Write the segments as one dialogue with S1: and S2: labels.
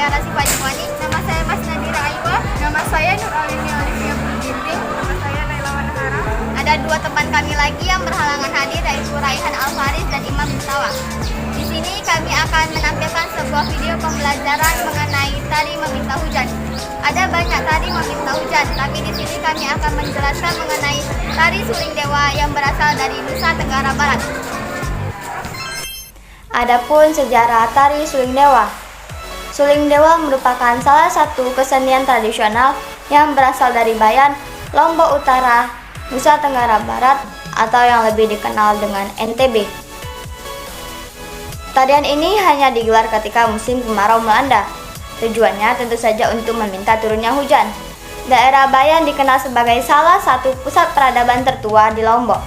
S1: saya Rasifah Jumani. Nama saya Mas Nadira Aywa. Nama saya Nur Aulinia Olivia Putri. Nama saya Laila Wanahara. Ada dua teman kami lagi yang berhalangan hadir, yaitu Raihan Alfaris dan Imam Mustawa. Di sini kami akan menampilkan sebuah video pembelajaran mengenai tari meminta hujan. Ada banyak tari meminta hujan, tapi di sini kami akan menjelaskan mengenai tari suling dewa yang berasal dari Nusa Tenggara Barat. Adapun sejarah tari suling dewa. Suling dewa merupakan salah satu kesenian tradisional yang berasal dari Bayan, Lombok Utara, Nusa Tenggara Barat, atau yang lebih dikenal dengan NTB. Tarian ini hanya digelar ketika musim kemarau melanda. Tujuannya tentu saja untuk meminta turunnya hujan. Daerah Bayan dikenal sebagai salah satu pusat peradaban tertua di Lombok.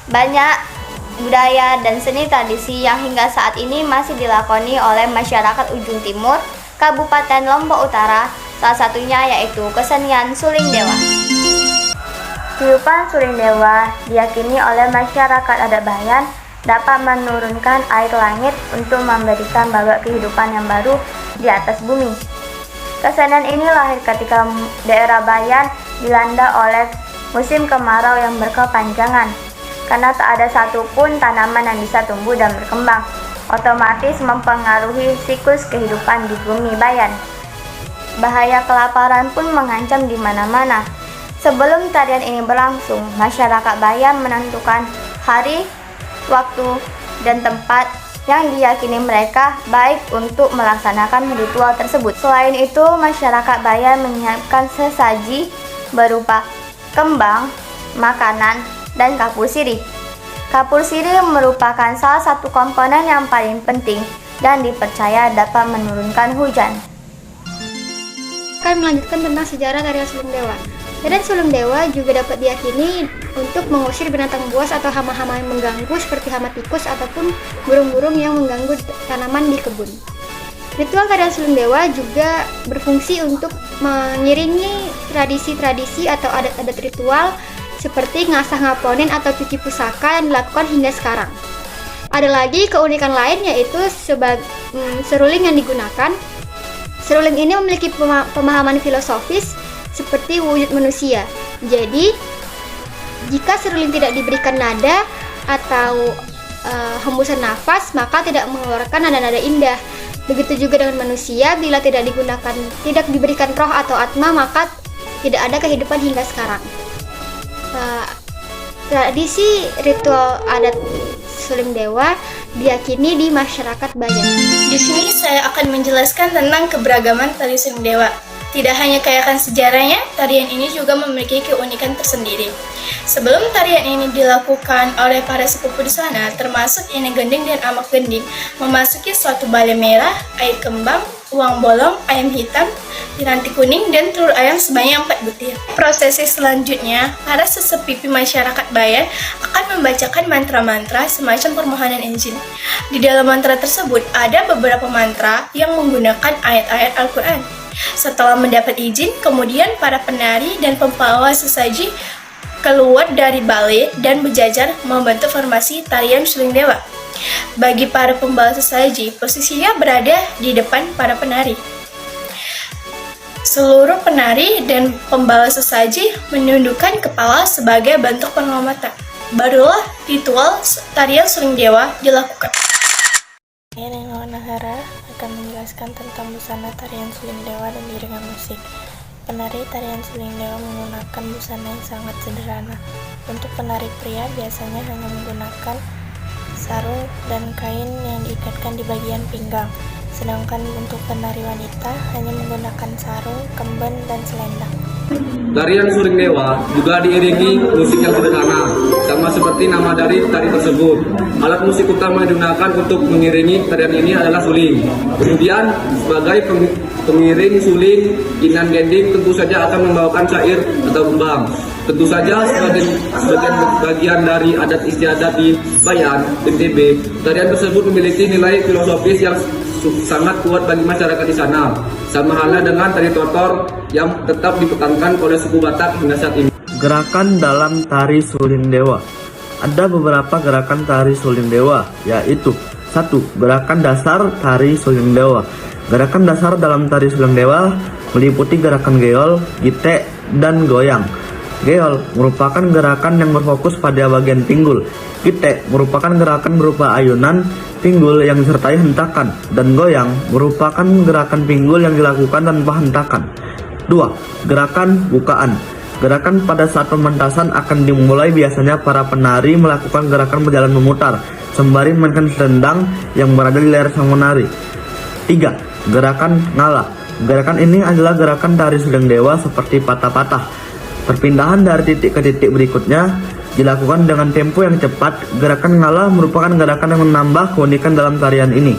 S1: Banyak budaya dan seni tradisi yang hingga saat ini masih dilakoni oleh masyarakat ujung timur Kabupaten Lombok Utara, salah satunya yaitu kesenian suling dewa. Tiupan suling dewa diyakini oleh masyarakat adat Bayan dapat menurunkan air langit untuk memberikan babak kehidupan yang baru di atas bumi. Kesenian ini lahir ketika daerah Bayan dilanda oleh musim kemarau yang berkepanjangan. Karena tak ada satupun tanaman yang bisa tumbuh dan berkembang, otomatis mempengaruhi siklus kehidupan di bumi Bayan. Bahaya kelaparan pun mengancam di mana-mana. Sebelum tarian ini berlangsung, masyarakat Bayan menentukan hari, waktu, dan tempat yang diyakini mereka baik untuk melaksanakan ritual tersebut. Selain itu, masyarakat Bayan menyiapkan sesaji berupa kembang, makanan, dan kapur sirih. Kapur sirih merupakan salah satu komponen yang paling penting dan dipercaya dapat menurunkan hujan.
S2: Akan melanjutkan tentang sejarah tarian suling dewa. Tarian suling dewa juga dapat diyakini untuk mengusir binatang buas atau hama-hama yang mengganggu seperti hama tikus ataupun burung-burung yang mengganggu tanaman di kebun. Ritual tarian suling dewa juga berfungsi untuk mengiringi tradisi-tradisi atau adat-adat ritual seperti ngasah ngaponin atau cuci pusaka yang dilakukan hingga sekarang. Ada lagi keunikan lain yaitu seruling yang digunakan. Seruling ini memiliki pemahaman filosofis seperti wujud manusia. Jadi, jika seruling tidak diberikan nada atau hembusan nafas, maka tidak mengeluarkan nada-nada indah. Begitu juga dengan manusia, bila tidak diberikan roh atau atma, maka tidak ada kehidupan hingga sekarang. Tradisi ritual adat suling dewa diyakini di masyarakat Bayan.
S3: Di sini saya akan menjelaskan tentang keberagaman tari suling dewa. Tidak hanya kaya akan sejarahnya, tarian ini juga memiliki keunikan tersendiri. Sebelum tarian ini dilakukan oleh para sepupu di sana, termasuk Ine Gending dan Amak Gending, memasuki suatu balai merah, air kembang, uang bolong, ayam hitam, piranti kuning, dan telur ayam sebanyak 4 butir. Prosesi selanjutnya, para sesepipi masyarakat Bayan akan membacakan mantra-mantra semacam permohonan izin. Di dalam mantra tersebut ada beberapa mantra yang menggunakan ayat-ayat Al-Quran. Setelah mendapat izin, kemudian para penari dan pembawa sesaji keluar dari balai dan berjajar membentuk formasi tarian suling dewa. Bagi para pembawa sesaji, posisinya berada di depan para penari. Seluruh penari dan pembawa sesaji menundukkan kepala sebagai bentuk penghormatan. Barulah ritual tarian suling dewa dilakukan.
S4: Saya Laila Wanahara akan menjelaskan tentang busana tarian suling dewa dan iringan musik. Penari tarian suling dewa menggunakan busana yang sangat sederhana. Untuk penari pria biasanya hanya menggunakan sarung dan kain yang diikatkan di bagian pinggang. Sedangkan untuk penari wanita hanya menggunakan sarung, kemben, dan selendang.
S5: Tarian suling dewa juga diiringi musik yang sederhana, sama seperti nama dari tari tersebut. Alat musik utama yang digunakan untuk mengiringi tarian ini adalah suling. Kemudian sebagai pengiring suling, Inan Gending tentu saja akan membawakan syair atau kembang. Tentu saja sebagai bagian dari adat istiadat di Bayan, NTB, tarian tersebut memiliki nilai filosofis yang sangat kuat bagi masyarakat di sana. Sama halnya dengan tari totor yang tetap dipertahankan oleh suku Batak hingga saat ini.
S6: Gerakan dalam tari suling dewa. Ada beberapa gerakan tari suling dewa, yaitu 1. Gerakan dasar tari suling dewa. Gerakan dasar dalam tari suling dewa meliputi gerakan geol, gite, dan goyang. Geol merupakan gerakan yang berfokus pada bagian pinggul. Gite merupakan gerakan berupa ayunan pinggul yang disertai hentakan, dan goyang merupakan gerakan pinggul yang dilakukan tanpa hentakan. 2. Gerakan bukaan. Gerakan pada saat pementasan akan dimulai, biasanya para penari melakukan gerakan berjalan memutar sembari memainkan selendang yang berada di leher sang menari. 3. Gerakan ngalah. Gerakan ini adalah gerakan tari suling dewa seperti patah-patah. Perpindahan dari titik ke titik berikutnya dilakukan dengan tempo yang cepat. Gerakan ngalah merupakan gerakan yang menambah keunikan dalam tarian ini.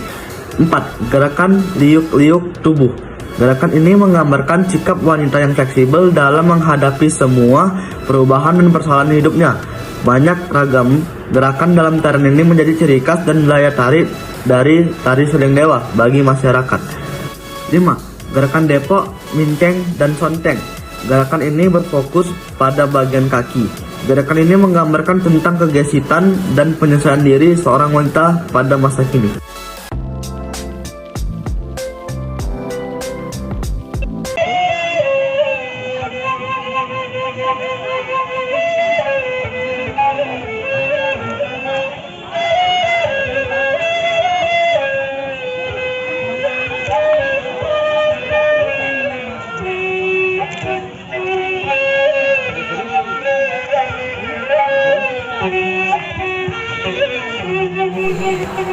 S6: 4. Gerakan liuk-liuk tubuh. Gerakan ini menggambarkan sikap wanita yang fleksibel dalam menghadapi semua perubahan dan persoalan hidupnya. Banyak ragam gerakan dalam tarian ini menjadi ciri khas dan daya tarik dari tari suling dewa bagi masyarakat. 5. Gerakan depok, minteng, dan sonteng. Gerakan ini berfokus pada bagian kaki. Gerakan ini menggambarkan tentang kegesitan dan penyesuaian diri seorang wanita pada masa kini.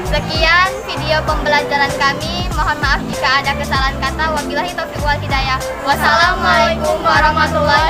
S1: Sekian video pembelajaran kami. Mohon maaf jika ada kesalahan kata. Wabillahi taufiq wal hidayah. Wassalamualaikum warahmatullahi